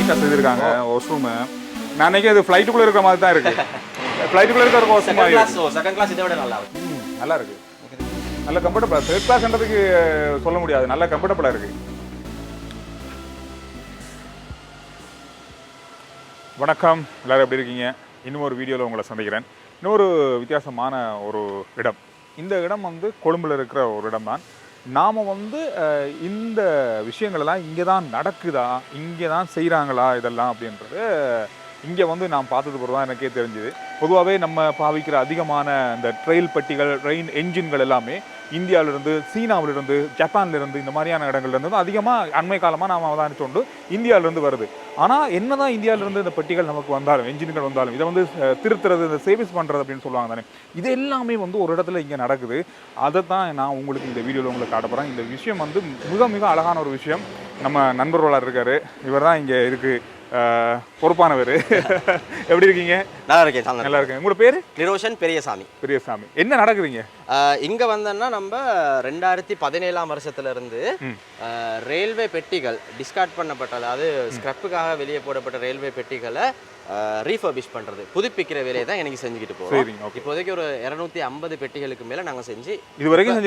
நீட்டாக செய்திருக்காங்க வாஷ்ரூமு. நான் நினைக்கிறேன் இது ஃப்ளைட்டுக்குள்ளே இருக்கிற மாதிரி தான் இருக்குது. ஃப்ளைட்டுக்குள்ளே இருக்கிற வாஷ்ரூம் செகண்ட் கிளாஸ் இதை விட நல்லா இருக்கு. நல்லா இருக்குது, நல்ல கம்ஃபர்டபுளாக. தேர்ட் கிளாஸ்ன்றதுக்கு சொல்ல முடியாது, நல்ல கம்ஃபர்டபுளாக இருக்குது. வணக்கம், எல்லோரும் எப்படி இருக்கீங்க? இன்னும் ஒரு வீடியோவில் உங்களை சந்திக்கிறேன். இன்னொரு வித்தியாசமான ஒரு இடம். இந்த இடம் வந்து கொழும்பில் இருக்கிற ஒரு இடம் தான். நாம் வந்து இந்த விஷயங்களெல்லாம் இங்கே தான் நடக்குதா, இங்கே தான் செய்கிறாங்களா இதெல்லாம் அப்படின்றது இங்கே வந்து நான் பார்த்தது போது தான் எனக்கே தெரிஞ்சுது. பொதுவாகவே நம்ம பாவிக்கிற அதிகமான இந்த ட்ரெயில் பெட்டிகள், ட்ரெயின் என்ஜின்கள் எல்லாமே இந்தியாவிலிருந்து, சீனாவிலிருந்து, ஜப்பான்லேருந்து, இந்த மாதிரியான இடங்கள்லேருந்து அதிகமாக அண்மை காலமாக நாம் அவதானிச்சோண்டு இந்தியாவிலேருந்து வருது. ஆனால் என்ன தான் இந்தியாவிலேருந்து இந்த பெட்டிகள் நமக்கு வந்தாலும், என்ஜின்கள் வந்தாலும், இதை வந்து திருத்துறது, இந்த சர்வீஸ் பண்ணுறது அப்படின்னு சொல்லுவாங்க தானே, இது எல்லாமே வந்து ஒரு இடத்துல இங்கே நடக்குது. அதை தான் நான் உங்களுக்கு இந்த வீடியோவில் உங்களுக்கு காட்ட போகிறேன். இந்த விஷயம் வந்து மிக மிக அழகான ஒரு விஷயம். நம்ம நண்பர்களாக இருக்கார், இவர் தான் இங்கே இருக்குது பொறுப்பானவர். எப்படி இருக்கீங்க? நல்லா இருக்கேன். நல்லா இருக்கேன். உங்களோட பேர்? நிரோஷன் பெரியசாமி. பெரியசாமி, என்ன நடக்குதுங்க இங்கே வந்தோன்னா நம்ம 2017 வருஷத்துலேருந்து ரயில்வே பெட்டிகள் டிஸ்கார்ட் பண்ணப்பட்ட, அதாவது ஸ்க்ரப்புக்காக வெளியே போடப்பட்ட ரயில்வே பெட்டிகளை ரீஃபர்பிஷ் பண்ணுறது, புதுப்பிக்கிற வேலையை தான் எனக்கு செஞ்சுக்கிட்டு போகிறோம். இப்போதைக்கு ஒரு 250 பெட்டிகளுக்கு மேலே நாங்கள் இது வரைக்கும்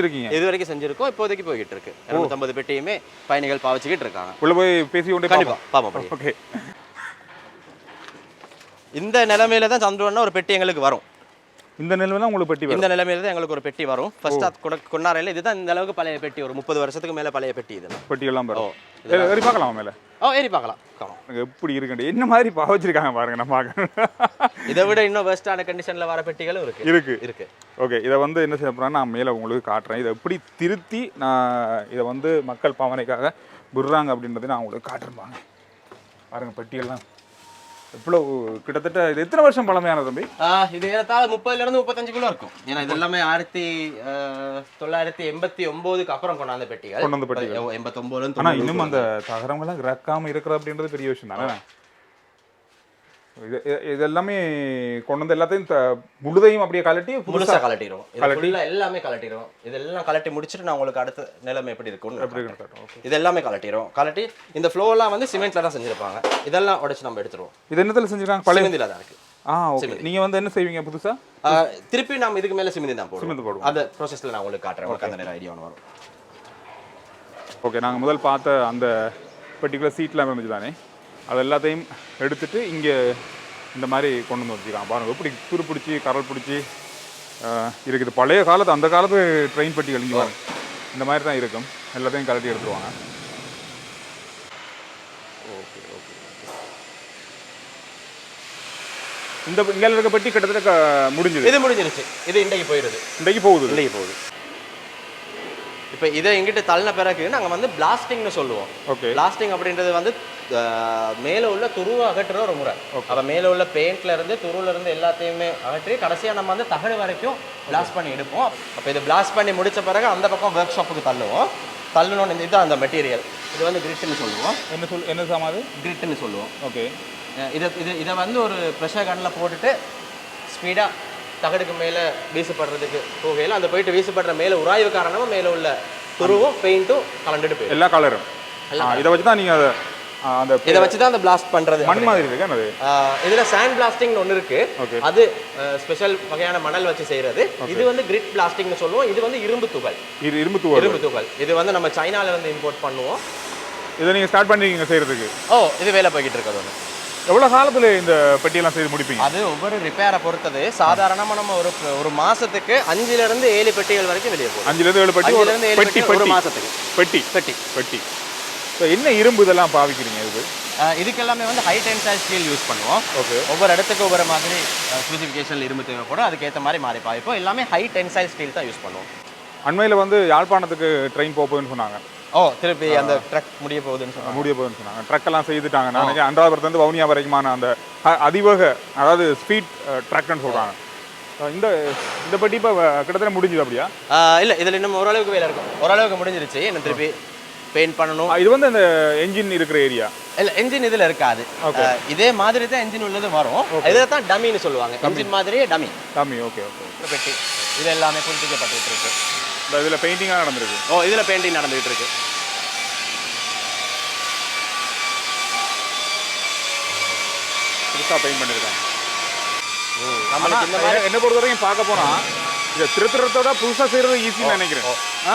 செஞ்சுருக்கோம். இப்போதைக்கு போய்கிட்டு இருக்கு. 250 பெட்டியுமே பயணிகள் பாவிச்சுக்கிட்டு இருக்காங்க. உள்ள போய் பேசி கொண்டு பார்ப்போம். ஓகே, இந்த நிலைமையில தான் சந்துருன்னா ஒரு பெட்டி எங்களுக்கு வரும். இந்த நிலைமையில உங்களுக்கு பெட்டி வரும். இந்த நிலைமையில தான் எங்களுக்கு ஒரு பெட்டி வரும். ஃபர்ஸ்ட் கொண்டாரையில் இதுதான் இந்த அளவுக்கு பழைய பெட்டி, ஒரு 30 வருஷத்துக்கு மேலே பழைய பெட்டி. இதெல்லாம் பெட்டி எல்லாம் வரும். ஏறி பார்க்கலாம் மேலே. ஏறி பார்க்கலாம். எப்படி இருக்கு, என்ன மாதிரி பாவச்சிருக்காங்க பாருங்க. நம்ம இதை விட இன்னும் பெஸ்ட்டான கண்டிஷனில் வர பெட்டிகளும் இருக்கு. ஓகே, இதை வந்து என்ன செய்ய போகிறேன்னா நான் மேலே உங்களுக்கு காட்டுறேன். இதை எப்படி திருத்தி நான் இதை வந்து மக்கள் பாவனைக்காக விடுறாங்க அப்படின்றத நான் உங்களுக்கு காட்டுறேன். பாருங்க பெட்டியெல்லாம் இவ்வளோ கிட்டத்தட்ட இது எத்தனை வருஷம் பழமையான தம்பி? இது ஏறத்தாழ 30லேருந்து 35 இருக்கும். ஏன்னா இது எல்லாமே 1989க்கு அப்புறம் கொண்டாந்த பெட்டிகள். 89. ஆனால் இன்னும் அந்த தகரங்கள்லாம் இறக்காமல் இருக்கிறது அப்படின்றது பெரிய விஷயம் தானே. இது எல்லாமே கொண்டு வந்து எல்லாத்தையும் முழுதையும் அப்படியே முழுசாக கலட்டிடுவோம். எல்லாமே கலட்டிடுவோம். இதெல்லாம் கலட்டி முடிச்சுட்டு நான் உங்களுக்கு அடுத்த நிலைமை எப்படி இருக்கும்னு இது எல்லாமே கலட்டி இந்த ஃப்ளோர்லாம் வந்து சிமெண்ட்ல தான் செஞ்சிருப்பாங்க. இதெல்லாம் உடைச்சு நம்ம எடுத்துருவோம். இது என்னத்துல செஞ்சிருக்காங்க? பழைய சிமெண்ட்ல தான் இருக்கு. நீங்க வந்து என்ன செய்வீங்க புதுசா? திருப்பி நம்ம இதுக்கு மேல சிமெண்ட் தான் போடுவோம். அந்த ப்ராசஸ்ல நான் உங்களுக்கு காட்டுறேன். உங்களுக்கு அந்த ஐடியா ஒன்று வரும். ஓகே, நாங்கள் முதல் பார்த்த அந்த பர்டிகுலர் சீட்லாம் இருந்துச்சு தானே, அது எல்லாத்தையும் எடுத்துட்டு இங்கே இந்த மாதிரி கொண்டு வந்து வச்சுருக்காங்க. பாருங்கள் எப்படி துரு பிடிச்சி கரல் பிடிச்சி இருக்குது. பழைய காலத்து, அந்த காலத்து ட்ரெயின் பெட்டிகள் இங்கே பாருங்க இந்த மாதிரி தான் இருக்கும். எல்லாத்தையும் கலட்டி எடுத்துருவாங்க. ஓகே ஓகே, இந்த இங்கே இருக்க பெட்டி கிட்டத்தட்ட முடிஞ்சுது. இது முடிஞ்சிருச்சு. இது இன்றைக்கு போயிடுது. இன்றைக்கு போகுது. இப்போ இதை எங்கிட்ட தள்ளின பிறகு நாங்கள் வந்து பிளாஸ்டிங்னு சொல்லுவோம். ஓகே, பிளாஸ்டிங் அப்படின்றது வந்து மேலே உள்ள துருவை அகற்றுற ஒரு முறை. அப்போ மேலே உள்ள பெயிண்ட்ல இருந்து துருவில் இருந்து எல்லாத்தையுமே அகற்றி கடைசியாக நம்ம வந்து தகடு வரைக்கும் பிளாஸ்ட் பண்ணி எடுப்போம். அப்போ இது பிளாஸ்ட் பண்ணி முடித்த பிறகு அந்த பக்கம் ஒர்க் ஷாப்புக்கு தள்ளணும்னு இதுதான் அந்த மெட்டீரியல். இது வந்து கிரிட்னு சொல்லுவோம். என்ன சாமாது? கிரிட்னு சொல்லுவோம். ஓகே, இதை வந்து ஒரு ப்ரெஷர் கன்னில் போட்டுட்டு ஸ்பீடாக தகடுக்கு மேலே வீசப்படுறதுக்கு போகையில் அந்த போயிட்டு வீசப்படுற மேலே உராய்வு காரணமாக மேலே உள்ள துருவும் பெயிண்ட்டும் கலந்துட்டு போயிடும். எல்லா கலரும் இதை வச்சு தான் நீங்கள் இதை வச்சு தான் அந்த பிளாஸ்ட் பண்ணுறது. மண் மாதிரி இருக்கு. இதில் சாண்ட் பிளாஸ்டிங்னு ஒன்று இருக்குது. அது ஸ்பெஷல் வகையான மணல் வச்சு செய்கிறது. இது வந்து கிரிட் பிளாஸ்டிங்னு சொல்லுவோம். இது வந்து இரும்பு துகள். இது வந்து நம்ம சைனால இருந்து இம்போர்ட் பண்ணுவோம். இதை நீங்கள் ஸ்டார்ட் பண்ணிருக்கீங்க செய்கிறதுக்கு? இது வேலை போய்கிட்டு இருக்கிறது ஒன்று. எவ்வளோ காலத்தில் இந்த பெட்டியெல்லாம் செய்து முடிப்பீங்க? அது ஒவ்வொரு ரிப்பேரை பொறுத்தது. சாதாரணமாக நம்ம ஒரு மாதத்துக்கு 5லேருந்து 7 பெட்டிகள் வரைக்கும் வெளியே போகும். 5லேருந்து 7 பெட்டி ஒரு மாதத்துக்கு. பெட்டி என்ன இரும்பு இதெல்லாம் பாவிக்கிறீங்க? இதுக்கு எல்லாமே வந்து ஹை டென்சைல் ஸ்டீல் யூஸ் பண்ணுவோம். ஓகே, ஒவ்வொரு இடத்துக்கு ஒவ்வொரு மாதிரி ஸ்பெசிஃபிகேஷன் இரும்பு தேவைப்படும். அதுக்கேற்ற மாதிரி மாறி பாவிப்போம். எல்லாமே ஹை டென்சைல் ஸ்டீல் தான் யூஸ் பண்ணுவோம். அண்மையில் வந்து யாழ்ப்பாணத்துக்கு ட்ரெயின் போகுதுன்னு சொன்னாங்க. திருப்பி அந்த ட்ரக் முடிய போகுதுன்னு சொன்னாங்க. ட்ரக்கெல்லாம் செய்துட்டாங்க. நான் அன்றாபுரத்துலேருந்து வவுனியா வரைக்குமான அந்த அதிவேக, அதாவது ஸ்பீட் ட்ரக்னு சொல்கிறாங்க. இந்த பெட்டி இப்போ கிட்டத்தட்ட முடிஞ்சுது அப்படியா? இல்லை, இதில் இன்னும் ஓரளவுக்கு வேலை இருக்கும். ஓரளவுக்கு முடிஞ்சிருச்சு. இன்னும் திருப்பி பெயிண்ட் பண்ணணும். இது வந்து அந்த என்ஜின் இருக்கிற ஏரியா? இல்லை, என்ஜின் இதில் இருக்காது. இதே மாதிரி தான் என்ஜின் உள்ளது வரும். இதில் தான் டமின்னு சொல்லுவாங்க. என்ஜின் மாதிரியே டமி. ஓகே. பெட்டி இது எல்லாமே புதுப்பிக்கப்பட்டு இருக்கு. இதில் பெயிண்டிங்காக நடந்திருக்கு. இதில் பெயிண்டிங் நடந்துகிட்டு இருக்கு. புதுசாக பெயிண்ட் பண்ணியிருக்காங்க. நம்மளுக்கு இந்த மாதிரி என்ன பொறுத்த வரைக்கும் பார்க்க போனால் இதை திருத்தரத்தோட புதுசாக செய்கிறது ஈஸின்னு நினைக்கிறேன்.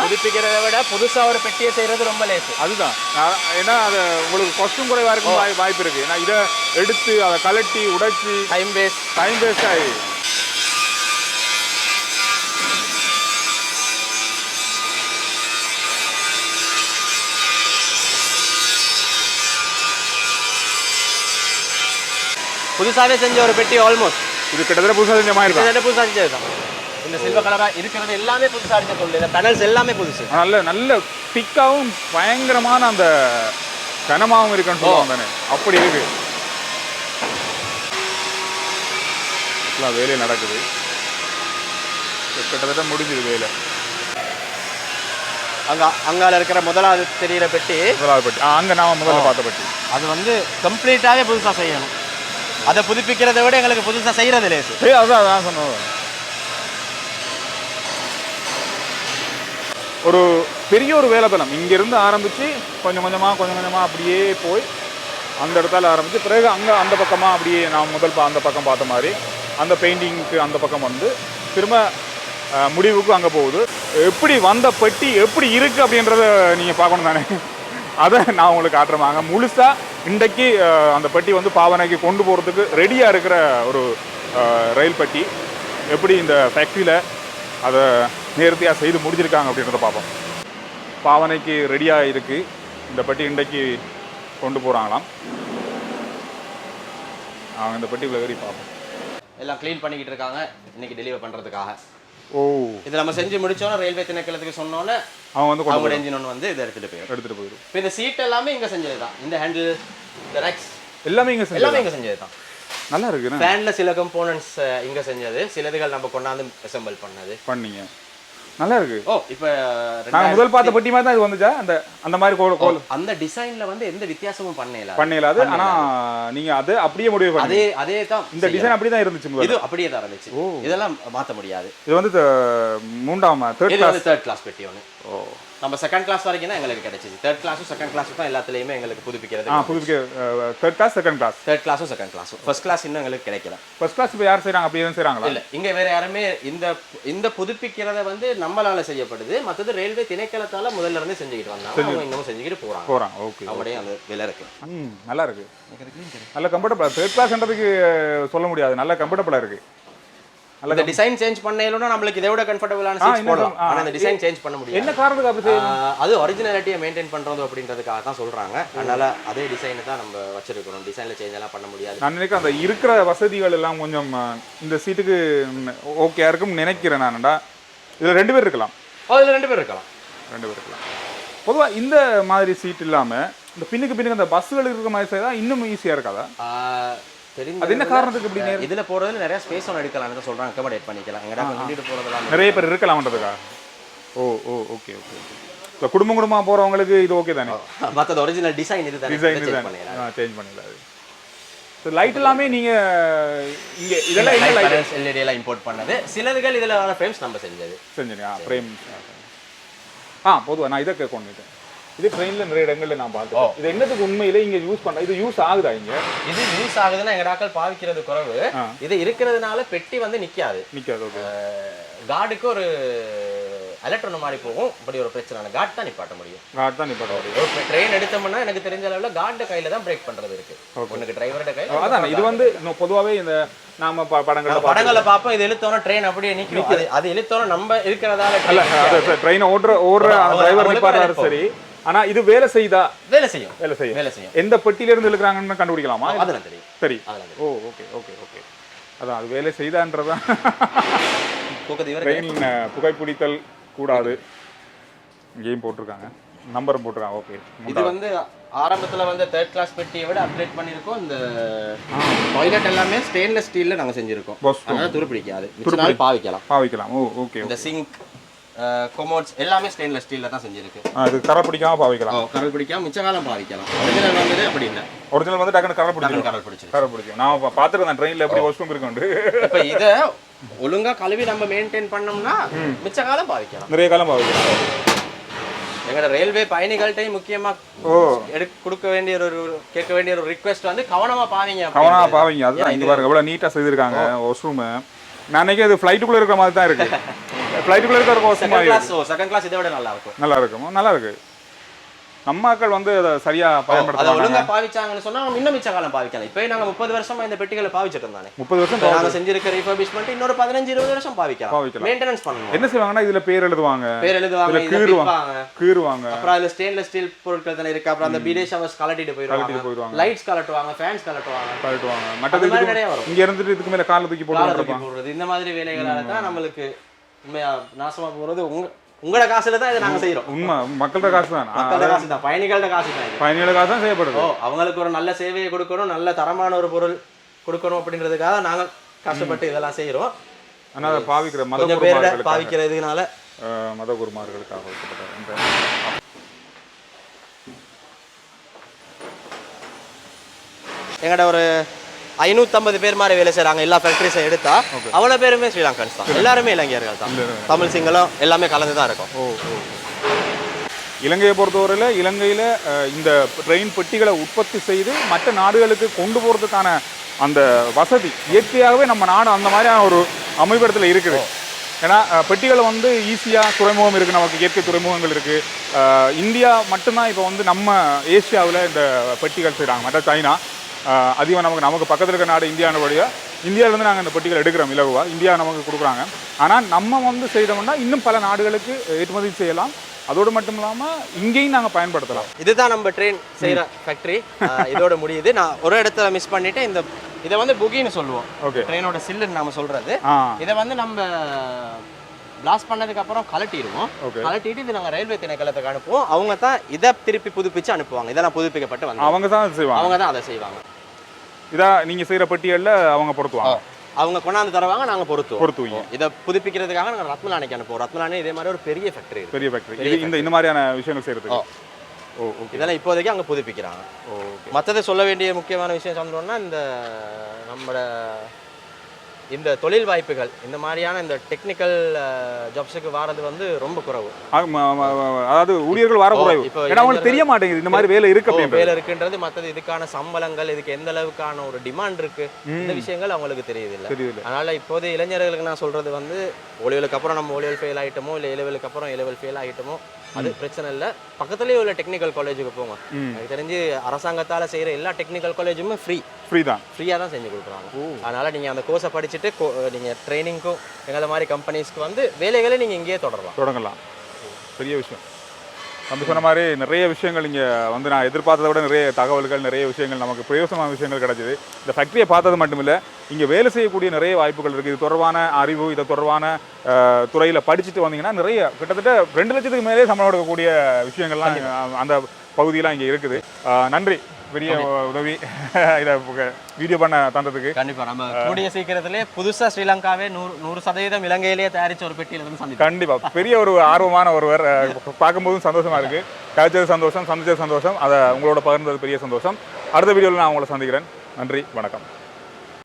புதுப்பிக்கிறத விட புதுசாக ஒரு பெட்டியை செய்கிறது ரொம்ப லேசு. அதுதான். ஏன்னா அது உங்களுக்கு கொஸ்டும் குறைவாக இருக்கும் வாய்ப்பு இருக்குது. ஏன்னா இதை எடுத்து அதை கலட்டி உடைச்சி டைம் வேஸ்ட் ஆகி புதுசாகவே செஞ்ச ஒரு பெட்டி ஆல்மோஸ்ட் இது கிட்டத்தட்ட புதுசாக செஞ்ச மாதிரி இருக்கும். புதுசாக செஞ்சது தான். இந்த சில்வர் கலராக இருக்கிறது எல்லாமே புதுசாக அடிச்ச பொருள். இந்த பேனல்ஸ் எல்லாமே புதுசு. நல்ல திக்காகவும் பயங்கரமான அந்த கனமாகவும் இருக்குன்னு சொல்லுவாங்க தானே, அப்படி இருக்கு. வேலை நடக்குது, கிட்டத்தட்ட முடிஞ்சுது வேலை. அங்கால இருக்கிற முதலாவது தெரிகிற பெட்டி அங்கே நாம முதல்ல பார்த்த பெட்டி அது வந்து கம்ப்ளீட்டாகவே புதுசாக செய்யணும். அதை புதுப்பிக்கிறத விட எங்களுக்கு புதுசாக செய்கிறது லேசு. அதான் சொன்னோம். ஒரு பெரிய ஒரு வேலைத்தனம் இங்கேருந்து ஆரம்பித்து கொஞ்சம் கொஞ்சமாக அப்படியே போய் அந்த இடத்துல ஆரம்பித்து பிறகு அங்கே அந்த பக்கமாக அப்படியே நான் அந்த பக்கம் பார்த்த மாதிரி அந்த பெயிண்டிங்க்கு அந்த பக்கம் வந்து திரும்ப முடிவுக்கு அங்கே போகுது. எப்படி வந்த பெட்டி எப்படி இருக்குது அப்படின்றத நீங்கள் பார்க்கணும் தானே, அதை நான் உங்களுக்கு காட்டுறேன். முழுசாக இன்றைக்கு அந்த பெட்டி வந்து பாவனைக்கு கொண்டு போகிறதுக்கு ரெடியாக இருக்கிற ஒரு ரயில் பெட்டி எப்படி இந்த ஃபேக்ட்ரியில் அதை நேர்த்தியாக செய்து முடிச்சிருக்காங்க அப்படின்றத பார்ப்போம். பாவனைக்கு ரெடியாக இருக்குது இந்த பெட்டி, இன்றைக்கு கொண்டு போகிறாங்களாம். அவங்க இந்த பெட்டிக்குள்ள ஏறி பார்ப்போம். எல்லாம் க்ளீன் பண்ணிக்கிட்டு இருக்காங்க இன்னைக்கு டெலிவர் பண்ணுறதுக்காக. ஓ, இதை நம்ம செஞ்சு முடிச்சோன்னா ரயில்வே திணைக்களத்துக்கு சொன்னோன்னே அவங்க என்ஜின் ஒன்று வந்து இதை எடுத்துகிட்டு போயிடும். இப்போ இந்த சீட் எல்லாமே இங்கே செஞ்சது தான். இந்த ஹேண்டில், இந்த ரெக்ஸ் எல்லாமே இங்கே செஞ்சது தான். நல்லா இருக்கு. ஃபேனில் சில கம்போனன்ட்ஸ் இங்கே செஞ்சது, சிலதுகள் நம்ம கொண்டாந்து அசெம்பிள் பண்ணீங்க. நல்லா இருக்கு. ஓ, இப்போ நான் முதல் பார்த்த பெட்டி மாதிரி தான் இது வந்துச்சா? அந்த மாதிரி கோல் அந்த டிசைன்ல வந்து எந்த வித்தியாசமும் பண்ணல. ஆனா நீங்க அது அப்படியே முடிவு பண்ணி அதே தான் இந்த டிசைன் அப்படியே தான் இருந்துச்சு. இது அப்படியே தான் இருந்துச்சு. இதெல்லாம் மாத்த முடியாது. இது வந்து தேர்ட் கிளாஸ் பெட்டி ஒன்று. ஓ, நம்ம செகண்ட் கிளாஸ் வரைக்கும் தான் எங்களுக்கு கிடைச்சிச்சு. தேர்ட் கிளாஸும் செகண்ட் கிளாஸும் தான் எல்லாத்துலயுமே எங்களுக்கு புதுப்பிக்கிறது. தேர்ட் கிளாஸ் செகண்ட் கிளாஸும் செகண்ட் கிளாஸும். ஃபர்ஸ்ட் கிளாஸ் இன்னும் எங்களுக்கு கிடைக்கல. ஃபர்ஸ்ட் கிளாஸ் இப்போ யார் செய்றாங்க? அப்படியே செய்றாங்களா? இல்ல, இங்க வேற யாருமே இந்த புதுப்பிக்கிறத வந்து நம்மளால செய்யப்படுது. மற்றது ரயில்வே திணைக்களத்தால முதல்ல இருந்து செஞ்சுக்கிட்டு வந்தாங்க. அவங்க இன்னமும் செஞ்சுக்கிட்டு போறாங்க. ஓகே, அவங்களுடைய அந்த விலை இருக்கு. நல்லா இருக்கு, நல்ல கம்ஃபர்டபிளா. தேர்ட் கிளாஸ்ன்றதுக்கு சொல்ல முடியாது, நல்ல கம்ஃபர்டபிளா இருக்கு. அந்த டிசைன் சேஞ்ச் பண்ணேலனா நமக்கு இதை விட கம்ஃபர்டபிளான சீட்ஸ் போடலாம். ஆனா இந்த டிசைன் சேஞ்ச் பண்ண முடியாது. என்ன காரணத்துக்கு அப்படி செய்யணும்? அது ஒரிஜினாலிட்டியை மெயின்டைன் பண்றது அப்படின்றதுக்காக தான் சொல்றாங்க. அதனால அதே டிசைனை தான் நம்ம வச்சிருக்கிறோம். டிசைன்ல சேஞ்ச் எல்லாம் பண்ண முடியாது. நான் நினைக்கிறேன் அந்த இருக்கிற வசதிகள் எல்லாம் கொஞ்சம் இந்த சீட்டுக்கு ஓகே இருக்கும் நினைக்கிறேன் நான்டா. இதுல 2 பேர் இருக்கலாம். இதுல 2 பேர் இருக்கலாம். பொதுவா இந்த மாதிரி சீட் இல்லாம இந்த பின்னுக்கு அந்த பஸ்ஸுகள் இருக்கிற மாதிரி செய்தா இன்னும் ஈஸியா இருக்காதா? அது என்ன காரணத்துக்கு இப்படி இதுல போறதுல நிறைய ஸ்பேஸ் ஒன்று எடுக்கலாம்னு சொல்றாங்க. அக்கமடேட் பண்ணிக்கலாம். எங்கடா கொண்டுட்டு போறதெல்லாம் நிறைய பேர் இருக்கலாம்ன்றதுக்கா? ஓகே. இப்போ குடும்பமா போறவங்களுக்கு இது ஓகே தானே? மற்ற ஒரிஜினல் டிசைன் இது தானே, சேஞ்ச் பண்ணிடலாம். லைட் எல்லாமே நீங்க இங்க இதெல்லாம் என்ன லைட்? LED எல்லாம் இம்போர்ட் பண்ணது. சிலதுகள் இதுல வர ஃப்ரேம்ஸ் நம்ம செஞ்சது. ஃப்ரேம். பொதுவா நான் இதை கேட்கணும். இது ட்ரெயின்ல நிறைய இடங்கள்ல நான் பார்த்தேன். இது என்னதுக்கு உண்மையிலே இங்க யூஸ் பண்ண இது யூஸ் ஆகுதா? இங்க இது யூஸ் ஆகுதுன்னா எங்க டாக்கள் பாவிக்கிறது குறைவு. இது இருக்கிறதுனால பெட்டி வந்து நிக்காது. கார்டுக்கு ஒரு எலக்ட்ரான் மாதிரி போகும். இப்படி ஒரு பிரச்சனை. கார்டு தான் நிப்பாட்ட முடியும். ஒரு ட்ரெயின் எடுத்தோம்னா எனக்கு தெரிஞ்ச அளவுல கார்டு கையில தான் பிரேக் பண்றது இருக்கு. ஒண்ணுக்கு டிரைவரோட கையில. அதான் இது வந்து பொதுவாவே இந்த நாம படங்களை பார்ப்போம். இது இழுத்தோன ட்ரெயின் அப்படியே நிக்கும். அது இழுத்தோன நம்ம இருக்கிறதால ட்ரெயின் ஓடுற டிரைவர் நிப்பாட்டாரு சரி. ஆனா இது வேலை செய்யும். எந்த பெட்டியில இருந்து இழுக்கிறாங்கன்னு கண்டுபிடிக்கலாமா? அதெல்லாம் தெரியும். சரி. ஓகே. அதான் அது வேலை செய்தான்றதான். ட்ரெயின் புகைப்பிடித்தல் கூடாது இங்கேயும் போட்டிருக்காங்க, நம்பரும் போட்டிருக்காங்க. ஓகே. இது வந்து ஆரம்பத்துல வந்து தேர்ட் கிளாஸ் பெட்டியை விட அப்டேட் பண்ணியிருக்கோம். இந்த டாய்லெட் எல்லாமே ஸ்டெயின்லெஸ் ஸ்டீல்ல நாங்க செஞ்சிருக்கோம். அதனால துருப்பிடிக்காது. பாவிக்கலாம். ஓகே. இந்த சிங்க், கொமோட்ஸ் எல்லாமே ஸ்டெயின்லெஸ் ஸ்டீல்ல தான் செஞ்சிருக்கு. அது கரை பிடிக்காம பாவிக்கலாம். கரை பிடிக்காம மிச்ச காலம் பாவிக்கலாம். ஒரிஜினல் வந்து அப்படி இல்லை. ஒரிஜினல் வந்து டக்குனு கரை பிடிக்கும். நான் பார்த்துருக்கேன் ட்ரெயின்ல எப்படி வாஷ்ரூம் இருக்குண்டு. இப்போ இதை ஒழுங்கா கழுவி நம்ம மெயின்டைன் பண்ணோம்னா மிச்ச காலம் பாவிக்கலாம். நிறைய காலம் பாவிக்கலாம். எங்களோட ரயில்வே பயணிகள்கிட்டையும் முக்கியமாக கொடுக்க வேண்டிய கேட்க வேண்டிய ஒரு ரிக்வெஸ்ட் வந்து கவனமாக பாவீங்க. அதுதான் இங்கே பாருங்க எவ்வளோ நீட்டாக செய்திருக்காங்க வாஷ்ரூமு. நான் நினைக்கிறேன் இது ஃப்ளைட்டுக்குள்ளே இருக்கிற மாதிரி தான் இருக்குது. ஃப்ளைட்டுக்குள்ளே இருக்கிற வாஷ்ரூம் செகண்ட் கிளாஸ் இதை விட நல்லா இருக்கும். நல்லா இருக்கு. நம்ம மக்கள் வந்து அதை சரியா பயன்படுத்த ஒழுங்கா பாவிச்சாங்கன்னு சொன்னா இன்னும் மிச்ச காலம் பாவிக்கலாம். இப்போ நாங்க 30 வருஷமா இந்த பெட்டிகளை பாவிச்சிட்டு இருந்தானே. 30 வருஷம் நாங்க செஞ்சிருக்க ரிஃபர்பிஷ்மென்ட் இன்னொரு 15-20 வருஷம் பாவிக்கலாம். மெயின்டெனன்ஸ் பண்ணணும். என்ன செய்வாங்கன்னா இதுல பேர் எழுதுவாங்க, கீறுவாங்க. அப்புறம் அதுல ஸ்டெயின்லெஸ் ஸ்டீல் பொருட்கள் தான இருக்கு. அப்புறம் அந்த பீடே ஷவர்ஸ் கலட்டிட்டு போயிடுவாங்க. லைட்ஸ் கலட்டுவாங்க, ஃபேன்ஸ் கலட்டுவாங்க. மற்றது நிறைய வரும். இங்க இருந்துட்டு இதுக்கு மேல கால தூக்கி போடுறது. இந்த மாதிரி வேலைகளால தான் நம்மளுக்கு உண்மையா நாசமா போறது. உங்களோட காசுல தான் இதை நாங்க செய்யறோம். உண்மை, மக்களோட காசு தான். மக்களோட காசு தான், பயணிகளோட காசு தான். பயணிகளோட காசு தான் செய்யப்படுது. அவங்களுக்கு ஒரு நல்ல சேவையை கொடுக்கணும், நல்ல தரமான ஒரு பொருள் கொடுக்கணும் அப்படின்றதுக்காக நாங்க கஷ்டப்பட்டு இதெல்லாம் செய்யறோம். ஆனா அதை பாவிக்கிற பாவிக்கிறதுனால மத குருமார்களுக்காக வைக்கப்பட்ட எங்கட ஒரு 550 பேர் மாதிரி வேலை செய்யறாங்க. எல்லா ஃபேக்டரிஸும் எடுத்தா அவ்வளோ பேருமே ஸ்ரீலங்கன்ஸ் தான். எல்லாருமே இலங்கையர்கள் தான். தமிழ் சிங்களம் எல்லாமே கலந்து தான் இருக்கும். இலங்கையை பொறுத்தவரையில் இலங்கையில் இந்த ட்ரெயின் பெட்டிகளை உற்பத்தி செய்து மற்ற நாடுகளுக்கு கொண்டு போகிறதுக்கான அந்த வசதி இயற்கையாகவே நம்ம நாடு அந்த மாதிரியான ஒரு அமைப்பிடத்தில் இருக்குது. ஏன்னா பெட்டிகளை வந்து ஈஸியாக துறைமுகம் இருக்குது, நமக்கு இயற்கை துறைமுகங்கள் இருக்குது. இந்தியா மட்டும்தான் இப்போ வந்து நம்ம ஏசியாவில் இந்த பெட்டிகள் செய்கிறாங்க. மற்ற சைனா அதிகம் நமக்கு பக்கத்தில் இருக்கிற நாடு இந்தியாவுடைய இந்தியாவிலேருந்து நாங்கள் இந்த பெட்டிகள் எடுக்கிறோம் இலகுவாக. இந்தியா நமக்கு கொடுக்குறாங்க. ஆனால் நம்ம வந்து செய்தோம்னா இன்னும் பல நாடுகளுக்கு ஏற்றுமதி செய்யலாம். அதோடு மட்டும் இல்லாமல் இங்கேயும் நாங்கள் பயன்படுத்தலாம். இதுதான் நம்ம ட்ரெயின் செய்கிற ஃபேக்ட்ரி. இதோட முடியுது. நான் ஒரு இடத்துல மிஸ் பண்ணிவிட்டு இதை வந்து புகின்னு சொல்லுவோம். ஓகே, ட்ரெயினோட சில்லுன்னு நம்ம சொல்கிறது. இதை வந்து நம்ம பிளாஸ்ட் பண்ணதுக்கு அப்புறம் கலட்டிடுவோம். கலட்டிட்டு இது நாங்கள் ரயில்வே திணைக்களத்துக்கு அனுப்புவோம். அவங்க தான் இதை திருப்பி புதுப்பிச்சு அனுப்புவாங்க. இதெல்லாம் புதுப்பிக்கப்பட்டு வந்து அவங்க தான் செய்வாங்க. அவங்க தான் அதை செய்வாங்க. இதான் நீங்கள் செய்கிற பட்டியலில் அவங்க பொறுத்துவாங்க. அவங்க கொண்டாந்து தருவாங்க, நாங்கள் பொறுத்துவோம். இதை புதுப்பிக்கிறதுக்காக நாங்கள் ரத்மலானைக்கு அனுப்புவோம். ரத்மலானே இதே மாதிரி ஒரு பெரிய ஃபேக்டரி. இந்த மாதிரியான விஷயங்கள் செய்யறதுக்கு இதெல்லாம் இப்போதைக்கு அங்கே புதுப்பிக்கிறாங்க. மற்றது சொல்ல வேண்டிய முக்கியமான விஷயம் சொன்னோம்னா இந்த தொழில் வாய்ப்புகள் இந்த மாதிரியான இந்த டெக்னிக்கல் ஜாப்ஸுக்கு வரது வந்து ரொம்ப குறைவு. அதாவது ஊழியர்கள் வர குறைவு. ஏன்னா அவங்களுக்கு தெரிய மாட்டேங்குது இந்த மாதிரி வேலை இருக்குன்றது. மற்றது இதுக்கான சம்பளங்கள், இதுக்கு எந்த அளவுக்கான ஒரு டிமாண்ட் இருக்கு, இந்த விஷயங்கள் அவங்களுக்கு தெரியுது. அதனால இப்போது இளைஞர்களுக்கு நான் சொல்றது வந்து ஓலிவலுக்கு அப்புறம் நம்ம ஓலிவல் ஃபெயில் ஆகிட்டோமோ இல்லை ஏலெவலுக்கு அப்புறம் ஏலெவல் ஃபெயில் ஆகிட்டோமோ அது பிரச்சனை இல்லை. பக்கத்துலேயே உள்ள டெக்னிக்கல் காலேஜுக்கு போங்க. எனக்கு தெரிஞ்சு அரசாங்கத்தால் செய்கிற எல்லா டெக்னிக்கல் காலேஜுமே ஃப்ரீயாக தான் செஞ்சு கொடுக்குறாங்க. அதனால் நீங்கள் அந்த கோர்ஸை படிச்சுட்டு நீங்கள் ட்ரைனிங்க்கும் எங்களை மாதிரி கம்பெனிஸ்க்கு வந்து வேலைகளை நீங்கள் இங்கேயே தொடங்கலாம். பெரிய விஷயம். நம்ம சொன்ன மாதிரி நிறைய விஷயங்கள் இங்கே வந்து நான் எதிர்பார்த்ததை விட நிறைய தகவல்கள், நிறைய விஷயங்கள், நமக்கு பிரயோசனமான விஷயங்கள் கிடைச்சிது. இந்த ஃபேக்ட்ரியை பார்த்தது மட்டும் இல்லை, இங்கே வேலை செய்யக்கூடிய நிறைய வாய்ப்புகள் இருக்குது. இது தொடர்பான அறிவு, இது தொடர்பான துறையில் படிச்சுட்டு வந்தீங்கன்னா நிறைய கிட்டத்தட்ட 2 லட்சத்துக்கு மேலே சம்பளம் கொடுக்கக்கூடிய விஷயங்கள்லாம் அந்த பகுதியெலாம் இங்கே இருக்குது. நன்றி, பெரிய உதவி இதை வீடியோ பண்ண தந்ததுக்கு. கண்டிப்பாக நம்ம கூடிய சீக்கிரத்திலே புதுசாக ஸ்ரீலங்காவே 100% இலங்கையிலேயே தயாரித்த ஒரு பெட்டியில் வந்து சந்திப்போம். கண்டிப்பாக பெரிய ஒரு ஆர்வமான ஒருவர், பார்க்கும்போதும் சந்தோஷமாக இருக்குது. கழிச்சது சந்தோஷம், சந்திச்சது சந்தோஷம். அதை உங்களோட பகிர்ந்தது பெரிய சந்தோஷம். அடுத்த வீடியோவில் நான் உங்களை சந்திக்கிறேன். நன்றி, வணக்கம்.